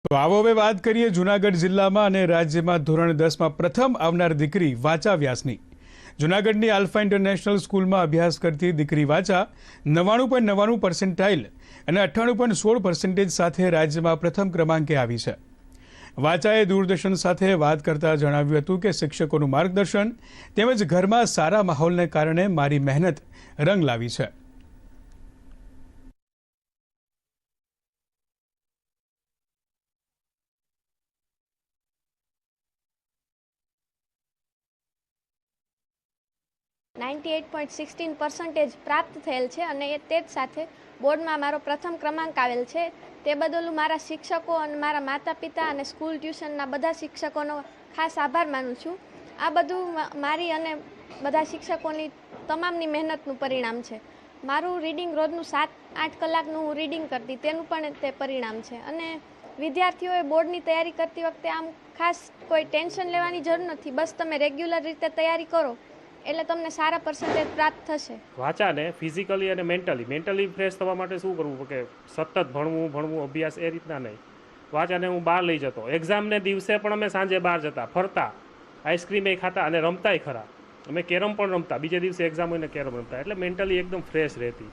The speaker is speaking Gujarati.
તો આવો હવે વાત કરીએ જૂનાગઢ જિલ્લામાં અને રાજ્યમાં ધોરણ 10માં પ્રથમ આવનાર દીકરી વાચા વ્યાસની। જૂનાગઢની આલ્ફા ઇન્ટરનેશનલ સ્કૂલમાં અભ્યાસ કરતી દીકરી વાચા 99.99% અને 98.16% સાથે રાજ્યમાં પ્રથમ ક્રમાંકે આવી છે। વાચાએ દૂરદર્શન સાથે વાત કરતા જણાવ્યું હતું કે શિક્ષકોનું માર્ગદર્શન તેમજ ઘરમાં સારા માહોલને કારણે મારી મહેનત રંગ લાવી છે। .16% પ્રાપ્ત થયેલ છે અને તે જ સાથે બોર્ડમાં મારો પ્રથમ ક્રમાંક આવેલ છે। તે બદલ હું મારા શિક્ષકો અને મારા માતા પિતા અને સ્કૂલ ટ્યુશનના બધા શિક્ષકોનો ખાસ આભાર માનું છું। આ બધું મારી અને બધા શિક્ષકોની તમામની મહેનતનું પરિણામ છે। મારું રીડિંગ રોજનું 7-8 કલાકનું હું રીડિંગ કરતી તેનું પણ તે પરિણામ છે અને વિદ્યાર્થીઓએ બોર્ડની તૈયારી કરતી વખતે આમ ખાસ કોઈ ટેન્શન લેવાની જરૂર નથી। બસ તમે રેગ્યુલર રીતે તૈયારી કરો એટલે તમને સારા પર્સન્ટેજ પ્રાપ્ત થશે। વાચાને ફિઝિકલી અને મેન્ટલી ફ્રેશ થવા માટે શું કરવું કે સતત ભણવું અભ્યાસ એ રીતના નહીં। વાચાને હું બહાર લઈ જતો, એક્ઝામને દિવસે પણ અમે સાંજે બહાર જતા, ફરતા, આઈસ્ક્રીમ ખાતા અને રમતાય ખરા। અમે કેરમ પણ રમતા, બીજે દિવસે એક્ઝામ હોય ને કેરમ રમતા, એટલે મેન્ટલી એકદમ ફ્રેશ રહેતી।